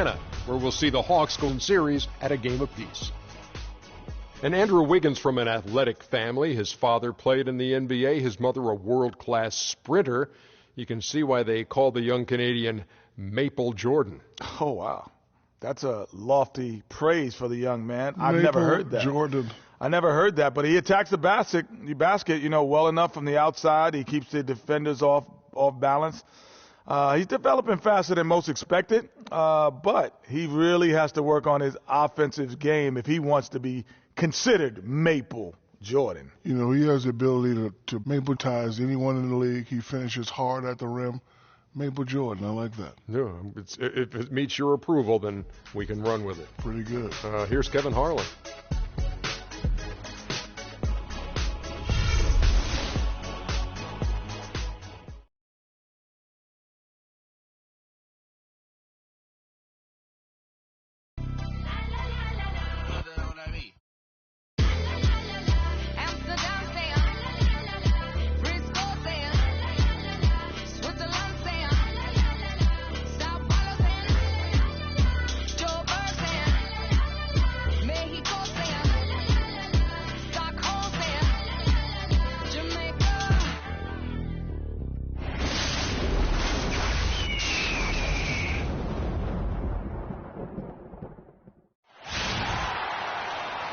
where we'll see the Hawks go in series at a game apiece. And Andrew Wiggins from an athletic family. His father played in the NBA, his mother a world-class sprinter. You can see why they call the young Canadian Maple Jordan. Oh, wow. That's a lofty praise for the young man. I've never heard that. Jordan. I never heard that, but he attacks the basket, well enough from the outside. He keeps the defenders off balance. He's developing faster than most expected, but he really has to work on his offensive game if he wants to be considered Maple Jordan. He has the ability to mapletize anyone in the league. He finishes hard at the rim. Maple Jordan, I like that. Yeah, if it meets your approval, then we can run with it. Pretty good. Here's Kevin Harlan.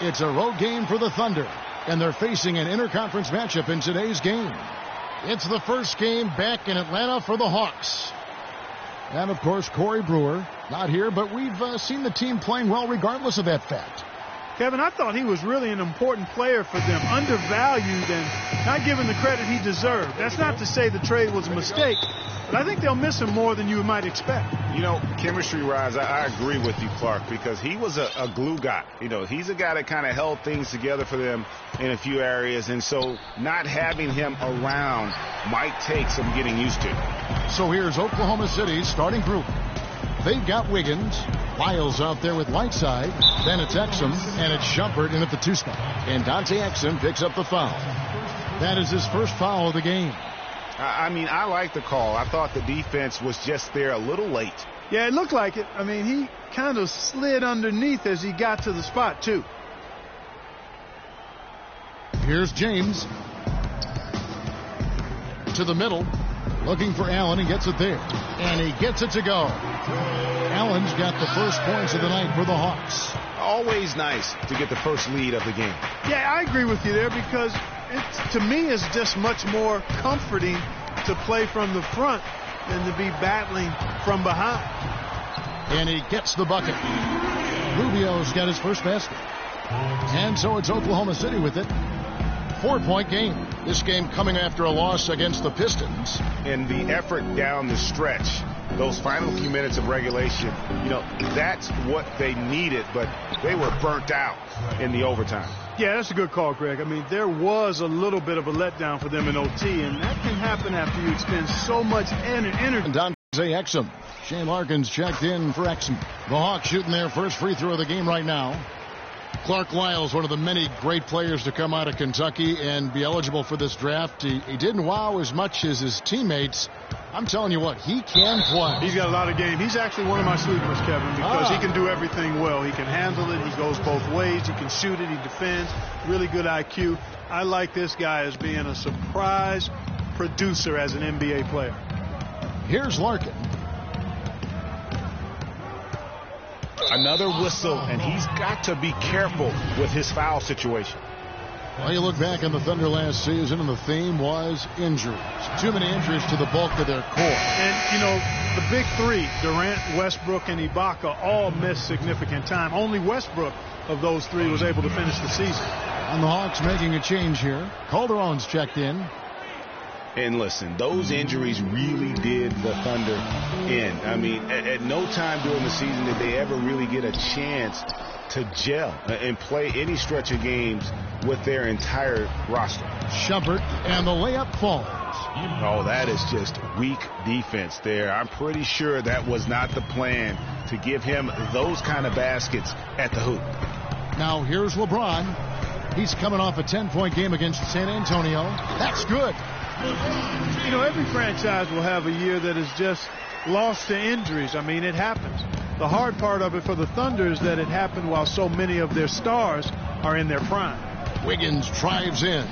It's a road game for the Thunder, and they're facing an interconference matchup in today's game. It's the first game back in Atlanta for the Hawks. And, of course, Corey Brewer, not here, but we've seen the team playing well regardless of that fact. Kevin, I thought he was really an important player for them, undervalued and not given the credit he deserved. That's not to say the trade was a mistake, but I think they'll miss him more than you might expect. Chemistry-wise, I agree with you, Clark, because he was a glue guy. He's a guy that kind of held things together for them in a few areas, and so not having him around might take some getting used to. So here's Oklahoma City's starting group. They've got Wiggins, Lyles out there with Whiteside, then it's Exum, and it's Shumpert in at the 2 spot. And Dante Exum picks up the foul. That is his first foul of the game. I like the call. I thought the defense was just there a little late. Yeah, it looked like it. He kind of slid underneath as he got to the spot, too. Here's James. To the middle. Looking for Allen. He gets it there. And he gets it to go. Allen's got the first points of the night for the Hawks. Always nice to get the first lead of the game. Yeah, I agree with you there because to me it's just much more comforting to play from the front than to be battling from behind. And he gets the bucket. Rubio's got his first basket. And so it's Oklahoma City with it. 4-point game. This game coming after a loss against the Pistons. And the effort down the stretch, those final few minutes of regulation, that's what they needed, but they were burnt out in the overtime. Yeah, that's a good call, Greg. There was a little bit of a letdown for them in OT, and that can happen after you expend so much energy. Dante Exum. Shane Larkins checked in for Exum. The Hawks shooting their first free throw of the game right now. Clark Lyles, one of the many great players to come out of Kentucky and be eligible for this draft. He didn't wow as much as his teammates. I'm telling you what, he can play. He's got a lot of game. He's actually one of my sleepers, Kevin, because he can do everything well. He can handle it. He goes both ways. He can shoot it. He defends. Really good IQ. I like this guy as being a surprise producer as an NBA player. Here's Larkin. Another whistle, and he's got to be careful with his foul situation. Well, you look back on the Thunder last season, and the theme was injuries. Too many injuries to the bulk of their core. And, the big three, Durant, Westbrook, and Ibaka, all missed significant time. Only Westbrook of those three was able to finish the season. And the Hawks making a change here. Calderon's checked in. And listen, those injuries really did the Thunder in. At no time during the season did they ever really get a chance to gel and play any stretch of games with their entire roster. Shumpert, and the layup falls. Oh, that is just weak defense there. I'm pretty sure that was not the plan to give him those kind of baskets at the hoop. Now here's LeBron. He's coming off a 10-point game against San Antonio. That's good. Every franchise will have a year that is just lost to injuries. It happens. The hard part of it for the Thunder is that it happened while so many of their stars are in their prime. Wiggins drives in.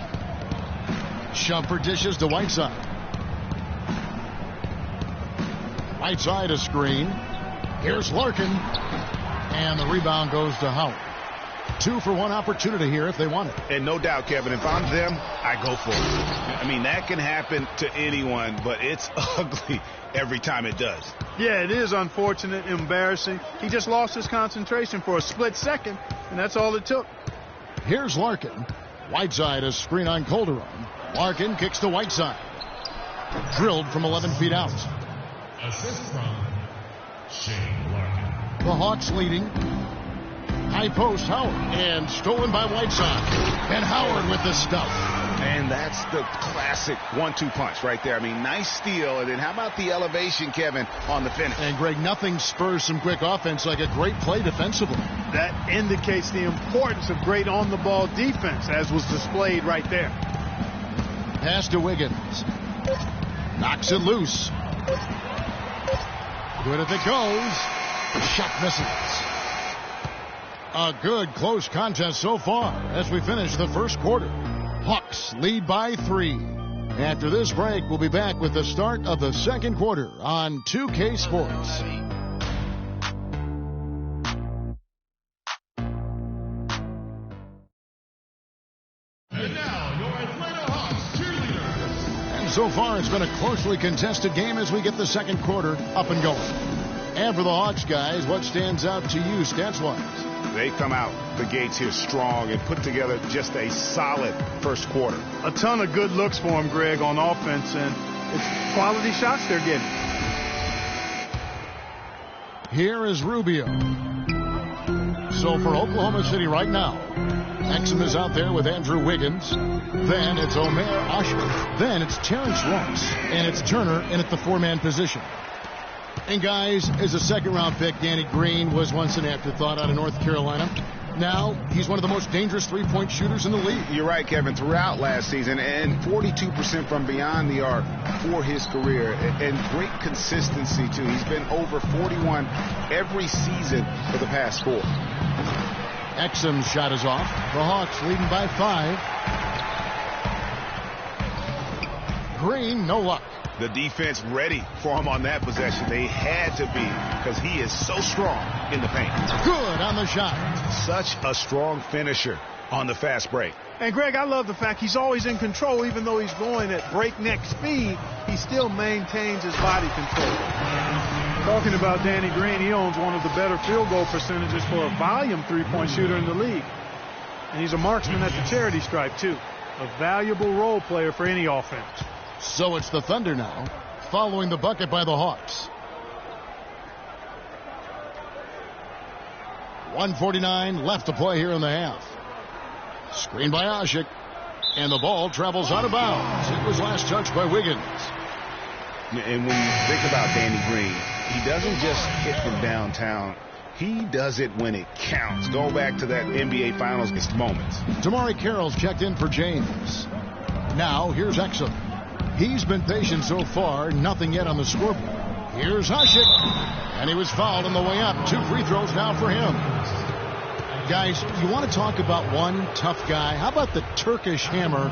Shumpert dishes to Whiteside. Whiteside a screen. Here's Larkin. And the rebound goes to Howard. 2-for-1 opportunity here if they want it. And no doubt, Kevin, if I'm them, I go for it. I mean, that can happen to anyone, but it's ugly every time it does. Yeah, it is unfortunate, embarrassing. He just lost his concentration for a split second, and that's all it took. Here's Larkin. Whiteside a screen on Calderon. Larkin kicks to Whiteside. Drilled from 11 feet out. Assist from Shane Larkin. The Hawks leading. High post, Howard. And stolen by Whiteside. And Howard with the stuff. And that's the classic 1-2 punch right there. I mean, nice steal. And then how about the elevation, Kevin, on the finish? And, Greg, nothing spurs some quick offense like a great play defensively. That indicates the importance of great on-the-ball defense, as was displayed right there. Pass to Wiggins. Knocks it loose. Good if it goes. Shot misses. A good close contest so far as we finish the first quarter. Hawks lead by 3. After this break, we'll be back with the start of the second quarter on 2K Sports. And now, your Atlanta Hawks cheerleaders. And so far, it's been a closely contested game as we get the second quarter up and going. And for the Hawks guys, what stands out to you stats-wise? They come out the gates here strong and put together just a solid first quarter. A ton of good looks for him, Greg, on offense, and it's quality shots they're getting. Here is Rubio. So for Oklahoma City right now, Exum is out there with Andrew Wiggins. Then it's Omer Ashford. Then it's Terrence Ross. And it's Turner in at the 4-man position. And guys, as a second-round pick, Danny Green was once an afterthought out of North Carolina. Now, he's one of the most dangerous three-point shooters in the league. You're right, Kevin. Throughout last season, and 42% from beyond the arc for his career. And great consistency, too. He's been over 41 every season for the past 4. Exum's shot is off. The Hawks leading by 5. Green, no luck. The defense ready for him on that possession. They had to be because he is so strong in the paint. Good on the shot. Such a strong finisher on the fast break. And, Greg, I love the fact he's always in control. Even though he's going at breakneck speed, he still maintains his body control. Talking about Danny Green, he owns one of the better field goal percentages for a volume three-point shooter in the league. And he's a marksman at the charity stripe, too. A valuable role player for any offense. So it's the Thunder now, following the bucket by the Hawks. 1:49 left to play here in the half. Screen by Ashik, and the ball travels out of bounds. It was last touched by Wiggins. And when you think about Danny Green, he doesn't just hit from downtown. He does it when it counts. Go back to that NBA Finals moments. Damari Carroll's checked in for James. Now here's Exum. He's been patient so far, nothing yet on the scoreboard. Here's Ashik, and he was fouled on the way up. 2 free throws now for him. Guys, you want to talk about one tough guy? How about the Turkish hammer,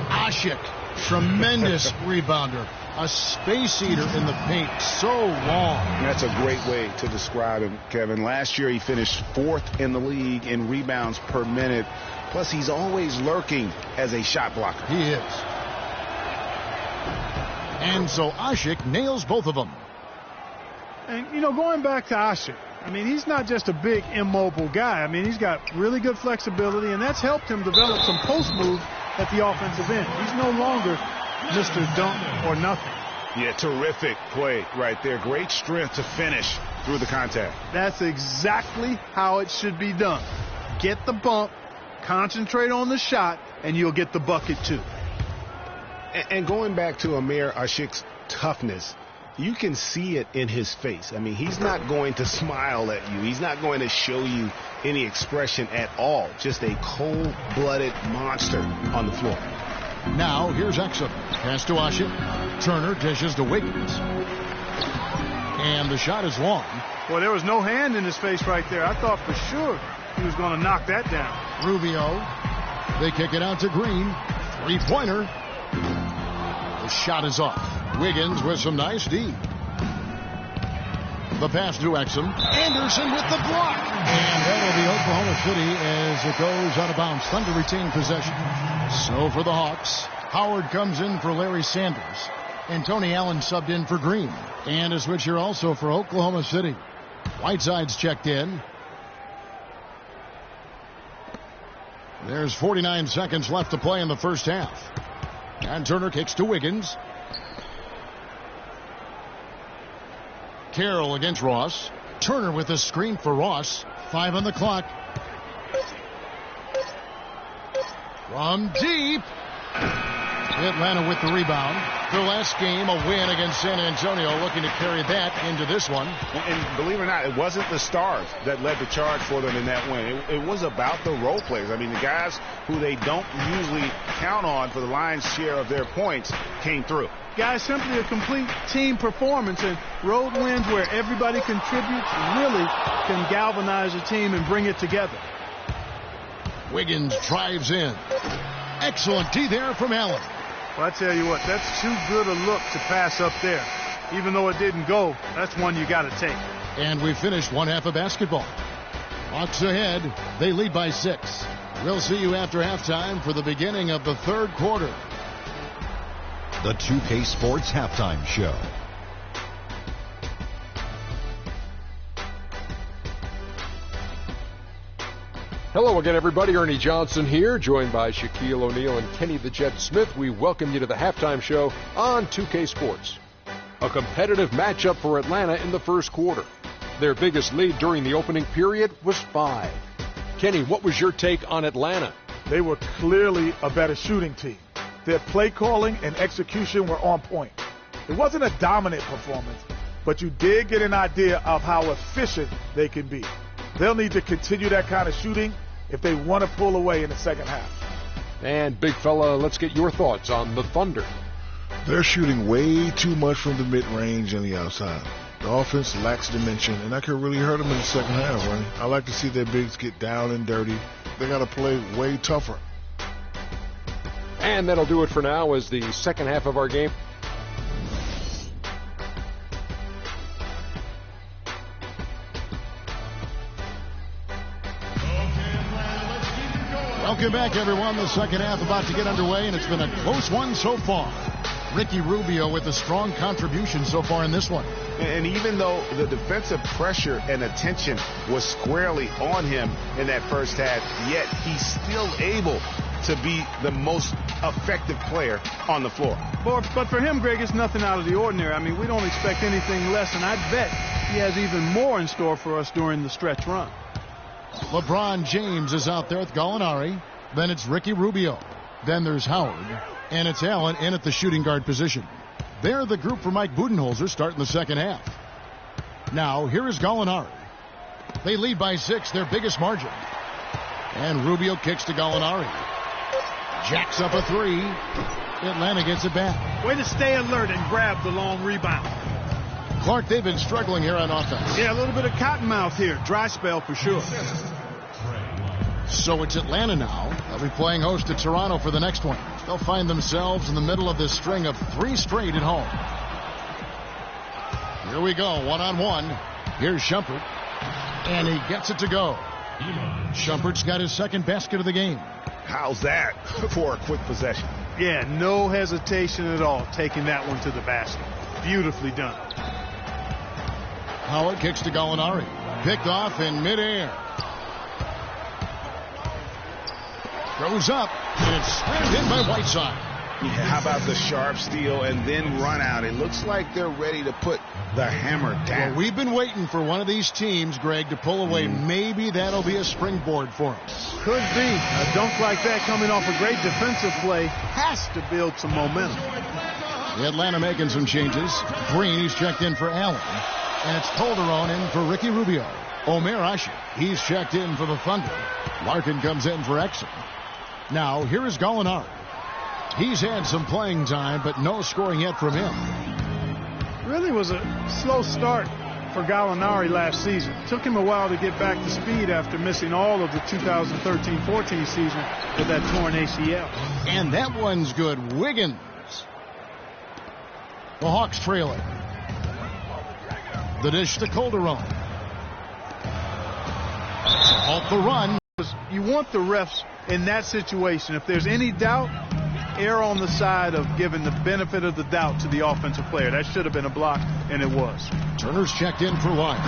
Ashik? Tremendous rebounder, a space eater in the paint, so long. That's a great way to describe him, Kevin. Last year he finished 4th in the league in rebounds per minute. Plus, he's always lurking as a shot blocker. He is. And so Ashik nails both of them. And, you know, going back to Ashik, I mean, he's not just a big, immobile guy. I mean, he's got really good flexibility, and that's helped him develop some post moves at the offensive end. He's no longer Mr. Dunk or nothing. Yeah, terrific play right there. Great strength to finish through the contact. That's exactly how it should be done. Get the bump, concentrate on the shot, and you'll get the bucket too. And going back to Omer Ashik's toughness, you can see it in his face. I mean, he's not going to smile at you. He's not going to show you any expression at all. Just a cold-blooded monster on the floor. Now, here's Exum. Pass to Ashik. Turner dishes to Wiggins. And the shot is long. Well, there was no hand in his face right there. I thought for sure he was going to knock that down. Rubio. They kick it out to Green. Three-pointer. The shot is off. Wiggins with some nice D. The pass to Exum. Anderson with the block. And that'll be Oklahoma City as it goes out of bounds. Thunder retain possession. So for the Hawks, Howard comes in for Larry Sanders. And Tony Allen subbed in for Green. And a switch here also for Oklahoma City. Whiteside's checked in. There's 49 seconds left to play in the first half. And Turner kicks to Wiggins. Carroll against Ross. Turner with a screen for Ross. 5 on the clock. From deep. Atlanta with the rebound. Their last game, a win against San Antonio, looking to carry that into this one. And believe it or not, it wasn't the stars that led the charge for them in that win. It was about the role players. I mean, the guys who they don't usually count on for the lion's share of their points came through. Guys, simply a complete team performance, and road wins where everybody contributes really can galvanize a team and bring it together. Wiggins drives in. Excellent D there from Allen. Well, I tell you what, that's too good a look to pass up there. Even though it didn't go, that's one you got to take. And we finished one half of basketball. Hawks ahead. They lead by 6. We'll see you after halftime for the beginning of the third quarter. The 2K Sports Halftime Show. Hello again, everybody. Ernie Johnson here, joined by Shaquille O'Neal and Kenny the Jet Smith. We welcome you to the halftime show on 2K Sports. A competitive matchup for Atlanta in the first quarter. Their biggest lead during the opening period was 5. Kenny, what was your take on Atlanta? They were clearly a better shooting team. Their play calling and execution were on point. It wasn't a dominant performance, but you did get an idea of how efficient they can be. They'll need to continue that kind of shooting if they want to pull away in the second half. And big fella, let's get your thoughts on the Thunder. They're shooting way too much from the mid-range and the outside. The offense lacks dimension, and that could really hurt them in the second half, right? I like to see their bigs get down and dirty. They got to play way tougher. And that'll do it for now as the second half of our game. Welcome back, everyone. The second half about to get underway, and it's been a close one so far. Ricky Rubio with a strong contribution so far in this one. And even though the defensive pressure and attention was squarely on him in that first half, yet he's still able to be the most effective player on the floor. But for him, Greg, it's nothing out of the ordinary. I mean, we don't expect anything less, and I bet he has even more in store for us during the stretch run. LeBron James is out there with Gallinari. Then it's Ricky Rubio. Then there's Howard. And it's Allen in at the shooting guard position. They're the group for Mike Budenholzer starting the second half. Now, here is Gallinari. They lead by 6, their biggest margin. And Rubio kicks to Gallinari. Jacks up a 3. Atlanta gets it back. Way to stay alert and grab the long rebound. Clark, they've been struggling here on offense. Yeah, a little bit of cottonmouth here. Dry spell for sure. So it's Atlanta now. They'll be playing host to Toronto for the next one. They'll find themselves in the middle of this string of 3 straight at home. Here we go, one-on-one. Here's Shumpert. And he gets it to go. Shumpert's got his second basket of the game. How's that for a quick possession? Yeah, no hesitation at all taking that one to the basket. Beautifully done. Howard kicks to Gallinari. Picked off in midair. Throws up, and it's slammed in by Whiteside. Yeah, how about the sharp steal and then run out? It looks like they're ready to put the hammer down. Well, we've been waiting for one of these teams, Greg, to pull away. Maybe that'll be a springboard for them. Could be. A dunk like that coming off a great defensive play has to build some momentum. Atlanta making some changes. Green, he's checked in for Allen. And it's Calderon in for Ricky Rubio. Omer Asher, he's checked in for the Thunder. Larkin comes in for Exum. Now, here is Gallinari. He's had some playing time, but no scoring yet from him. really was a slow start for Gallinari last season. It took him a while to get back to speed after missing all of the 2013-14 season with that torn ACL. And that one's good. Wiggins. The Hawks trail it. The dish to Calderon. Halt the run. You want the refs in that situation, if there's any doubt, err on the side of giving the benefit of the doubt to the offensive player. That should have been a block, and it was. Turner's checked in for one.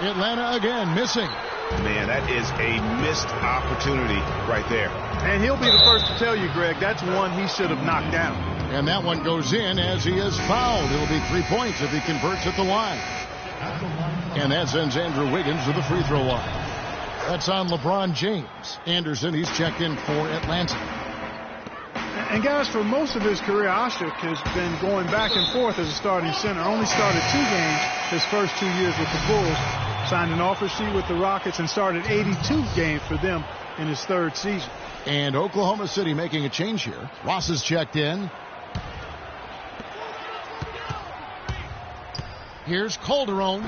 Atlanta again missing. Man, that is a missed opportunity right there. And he'll be the first to tell you, Greg, that's one he should have knocked down. And that one goes in as he is fouled. It'll be 3 points if he converts at the line. And that sends Andrew Wiggins to the free throw line. That's on LeBron James. Anderson, he's checked in for Atlanta. And guys, for most of his career, Ashik has been going back and forth as a starting center. Only started 2 games his first 2 years with the Bulls. Signed an offer sheet with the Rockets and started 82 games for them in his 3rd season. And Oklahoma City making a change here. Ross is checked in. Here's Calderon,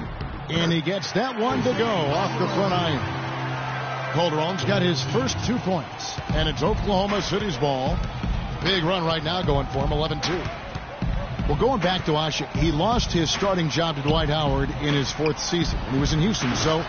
and he gets that one to go off the front iron. Calderon's got his first 2 points, and it's Oklahoma City's ball. Big run right now going for him, 11-2. Well, going back to Ashik, he lost his starting job to Dwight Howard in his 4th season. He was in Houston, so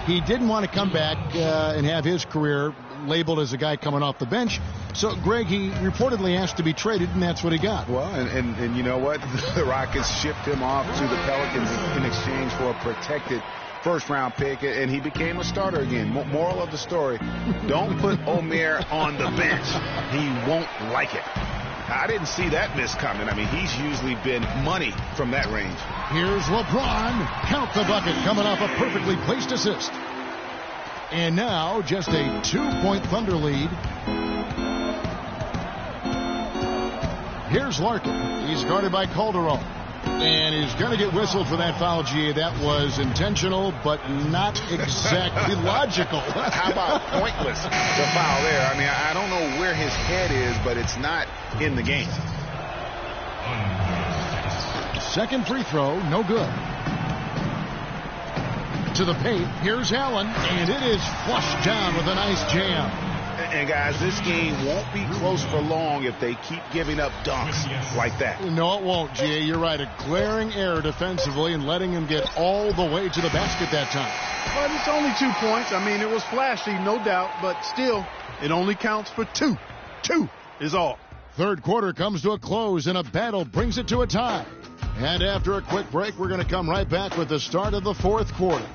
he didn't want to come back and have his career labeled as a guy coming off the bench. So, Greg, he reportedly asked to be traded, and that's what he got. Well, and you know what? The Rockets shipped him off to the Pelicans in exchange for a protected first-round pick, and he became a starter again. Moral of the story, don't put Omer on the bench. He won't like it. I didn't see that miss coming. I mean, he's usually been money from that range. Here's LeBron. Count the bucket, coming off a perfectly placed assist. And now just a 2-point Thunder lead. Here's Larkin. He's guarded by Calderon. And he's going to get whistled for that foul, G. That was intentional, but not exactly logical. How about pointless, the foul there? I mean, I don't know where his head is, but it's not in the game. Second free throw, no good. To the paint, here's Allen, and it is flushed down with a nice jam. And guys, this game won't be close for long if they keep giving up dunks like that. No, it won't, G.A. You're right. A glaring error defensively and letting him get all the way to the basket that time. But it's only 2 points. I mean, it was flashy, no doubt, but still, it only counts for 2. 2 is all. Third quarter comes to a close, and a battle brings it to a tie. And after a quick break, we're going to come right back with the start of the 4th quarter.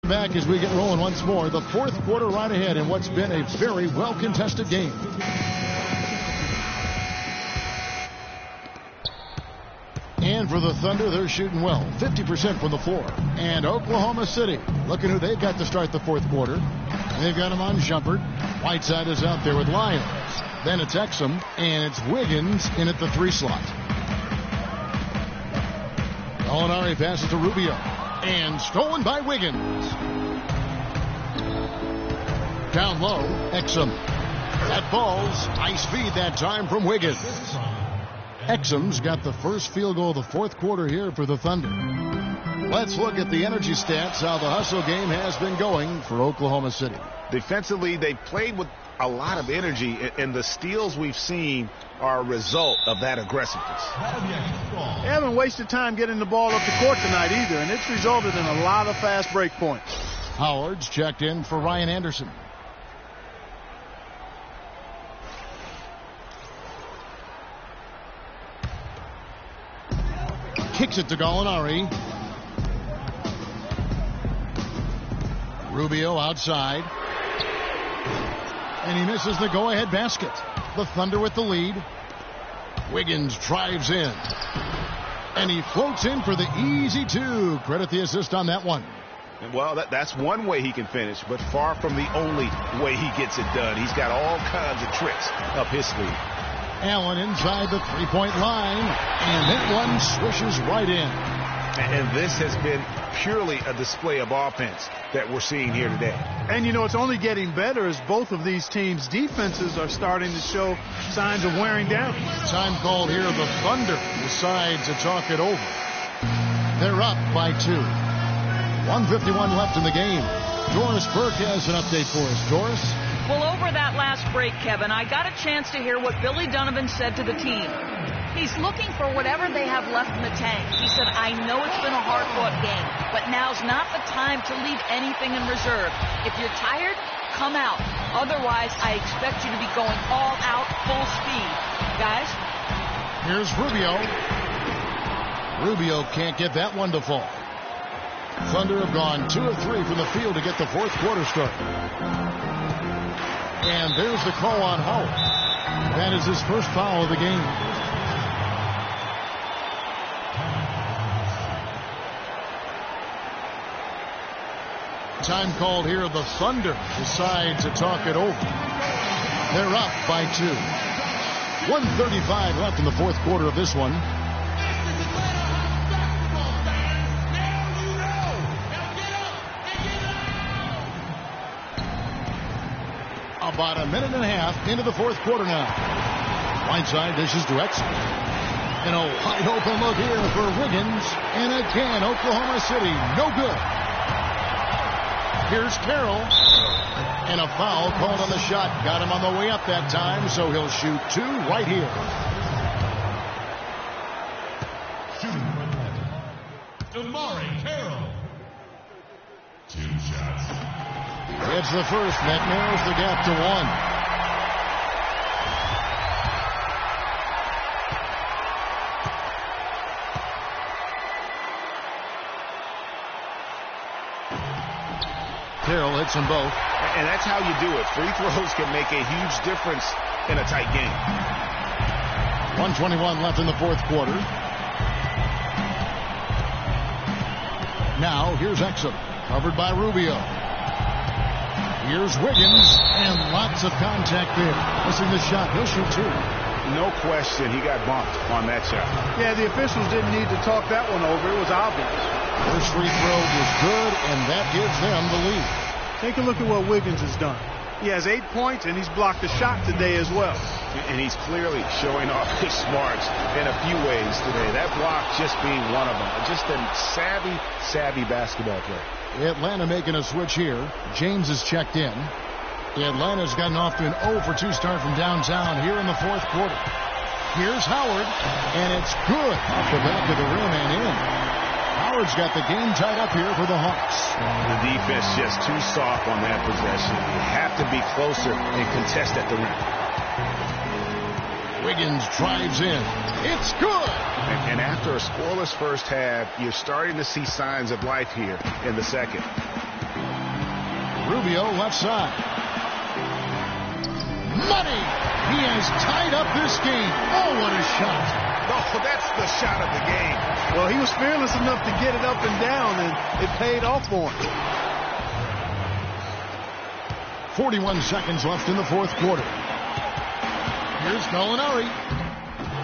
Back as we get rolling once more. The 4th quarter right ahead in what's been a very well-contested game. And for the Thunder, they're shooting well. 50% from the floor. And Oklahoma City, looking who they've got to start the 4th quarter. They've got him on Shumpert. Whiteside is out there with Lyons. Then it's Exum, and it's Wiggins in at the 3 slot. Gallinari passes to Rubio. And stolen by Wiggins. Down low, Exum. That ball's nice feed that time from Wiggins. Exum's got the first field goal of the 4th quarter here for the Thunder. Let's look at the energy stats, how the hustle game has been going for Oklahoma City. Defensively, they played with a lot of energy, and the steals we've seen are a result of that aggressiveness. They haven't wasted time getting the ball up the court tonight either, and it's resulted in a lot of fast break points. Howard's checked in for Ryan Anderson. Kicks it to Gallinari. Rubio outside. And he misses the go-ahead basket. The Thunder with the lead. Wiggins drives in. And he floats in for the easy 2. Credit the assist on that one. Well, that's one way he can finish, but far from the only way he gets it done. He's got all kinds of tricks up his sleeve. Allen inside the three-point line, and that one swishes right in. And this has been purely a display of offense that we're seeing here today. And, you know, it's only getting better as both of these teams' defenses are starting to show signs of wearing down. Time called here. The Thunder decides to talk it over. They're up by 2. 1:51 left in the game. Doris Burke has an update for us. Doris? Well, over that last break, Kevin, I got a chance to hear what Billy Donovan said to the team. He's looking for whatever they have left in the tank. He said, I know it's been a hard-fought game, but now's not the time to leave anything in reserve. If you're tired, come out. Otherwise, I expect you to be going all out, full speed. Guys? Here's Rubio. Rubio can't get that one to fall. Thunder have gone 2 of 3 from the field to get the fourth quarter started. And there's the call on Howard. That is his first foul of the game. Time called here. The Thunder decide to talk it over. They're up by 2. 1:35 left in the fourth quarter of this one. About a minute and a half into the fourth quarter now. Right side dishes to Exum. And a wide open look here for Wiggins. And again, Oklahoma City, no good. Here's Carroll. And a foul called on the shot. Got him on the way up that time, so he'll shoot 2 right here. Shooting from Damari Carroll. 2 shots. It's the first that narrows the gap to 1. Carroll hits them both. And that's how you do it. Free throws can make a huge difference in a tight game. 1:21 left in the fourth quarter. Now here's Exum, covered by Rubio. Here's Wiggins, and lots of contact there. Missing the shot. He'll shoot 2. No question, he got bumped on that shot. Yeah, the officials didn't need to talk that one over. It was obvious. First free throw was good, and that gives them the lead. Take a look at what Wiggins has done. He has 8 points, and he's blocked a shot today as well. And he's clearly showing off his smarts in a few ways today. That block just being one of them. Just a savvy basketball player. Atlanta making a switch here. James is checked in. Atlanta's gotten off to an 0 for 2 start from downtown here in the fourth quarter. Here's Howard, and it's good off the back of the rim and in. Howard's got the game tied up here for the Hawks. The defense just too soft on that possession. You have to be closer and contest at the rim. Wiggins drives in. It's good. And after a scoreless first half, you're starting to see signs of life here in the second. Rubio left side. Money! He has tied up this game. Oh, what a shot. Oh, that's the shot of the game. Well, he was fearless enough to get it up and down, and it paid off for him. 41 seconds left in the fourth quarter. Here's Gallinari.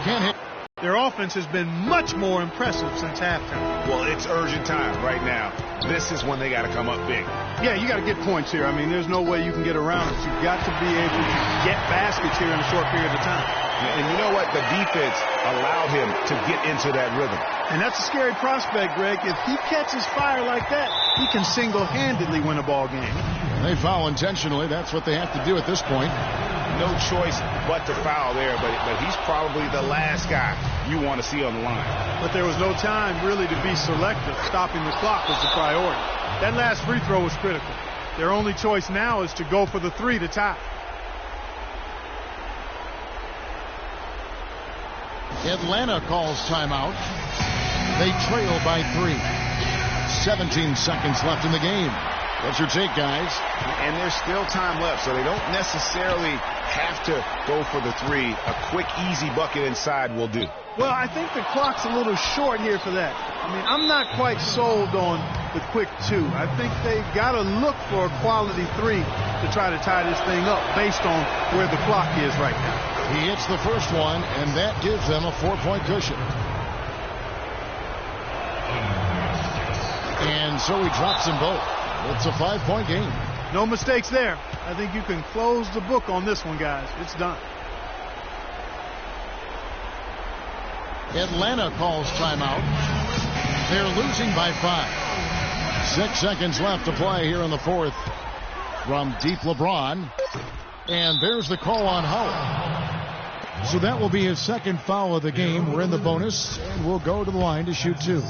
Can't hit. Their offense has been much more impressive since halftime. Well, it's urgent time right now. This is when they got to come up big. Yeah, you got to get points here. I mean, there's no way you can get around it. You've got to be able to get baskets here in a short period of time. And you know what? The defense allowed him to get into that rhythm. And that's a scary prospect, Greg. If he catches fire like that, he can single-handedly win a ball game. They foul intentionally. That's what they have to do at this point. No choice but to foul there, but he's probably the last guy you want to see on the line. But there was no time really to be selective. Stopping the clock was the priority. That last free throw was critical. Their only choice now is to go for the 3 to tie. Atlanta calls timeout. They trail by 3. 17 seconds left in the game. What's your take, guys? And there's still time left, so they don't necessarily have to go for the 3. A quick, easy bucket inside will do. Well, I think the clock's a little short here for that. I mean, I'm not quite sold on the quick two. I think they got to look for a quality three to try to tie this thing up based on where the clock is right now. He hits the first one, and that gives them a 4-point cushion. And so he drops them both. It's a 5-point game. No mistakes there. I think you can close the book on this one, guys. It's done. Atlanta calls timeout. They're losing by 5. 6 seconds left to play here in the fourth. From deep LeBron. And there's the call on Howard. So that will be his second foul of the game. We're in the bonus, and we'll go to the line to shoot 2.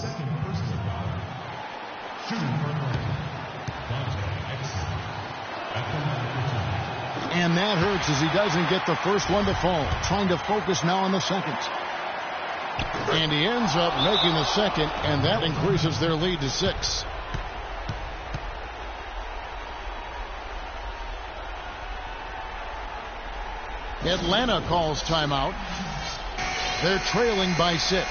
And that hurts as he doesn't get the first one to fall. Trying to focus now on the second. And he ends up making the second, and that increases their lead to 6. Atlanta calls timeout. They're trailing by 6.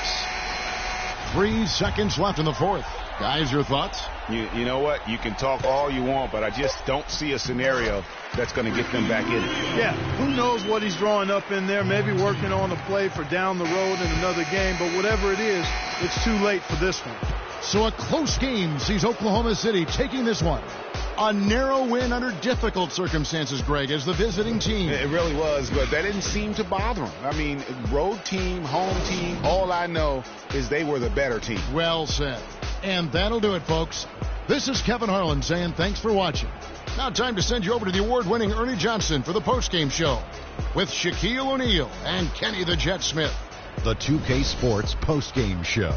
3 seconds left in the fourth. Guys, your thoughts? You know what? You can talk all you want, but I just don't see a scenario that's going to get them back in it. Yeah, who knows what he's drawing up in there, maybe working on a play for down the road in another game, but whatever it is, it's too late for this one. So a close game sees Oklahoma City taking this one. A narrow win under difficult circumstances, Greg, as the visiting team. It really was, but that didn't seem to bother him. I mean, road team, home team, all I know is they were the better team. Well said. And that'll do it, folks. This is Kevin Harlan saying thanks for watching. Now time to send you over to the award-winning Ernie Johnson for the postgame show with Shaquille O'Neal and Kenny the Jet Smith. The 2K Sports postgame show.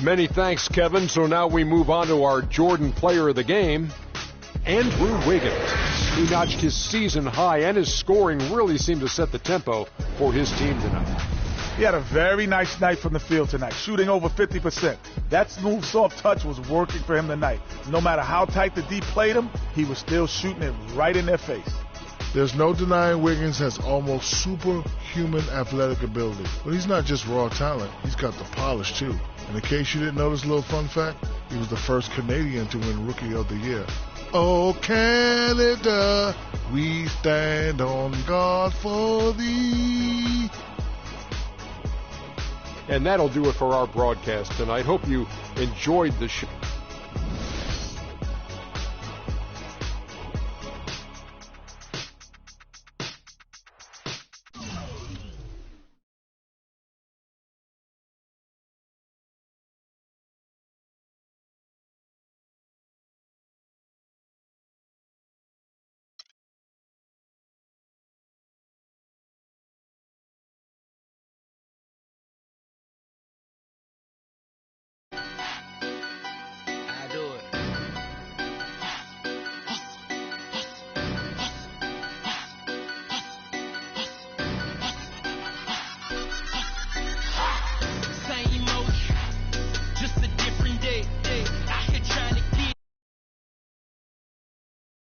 Many thanks, Kevin. So now we move on to our Jordan player of the game, Andrew Wiggins. He notched his season high, and his scoring really seemed to set the tempo for his team tonight. He had a very nice night from the field tonight, shooting over 50%. That smooth, soft touch was working for him tonight. No matter how tight the D played him, he was still shooting it right in their face. There's no denying Wiggins has almost superhuman athletic ability. But he's not just raw talent, he's got the polish too. And in case you didn't know this little fun fact, he was the first Canadian to win Rookie of the Year. Oh, Canada, we stand on guard for thee. And that'll do it for our broadcast tonight. Hope you enjoyed the show.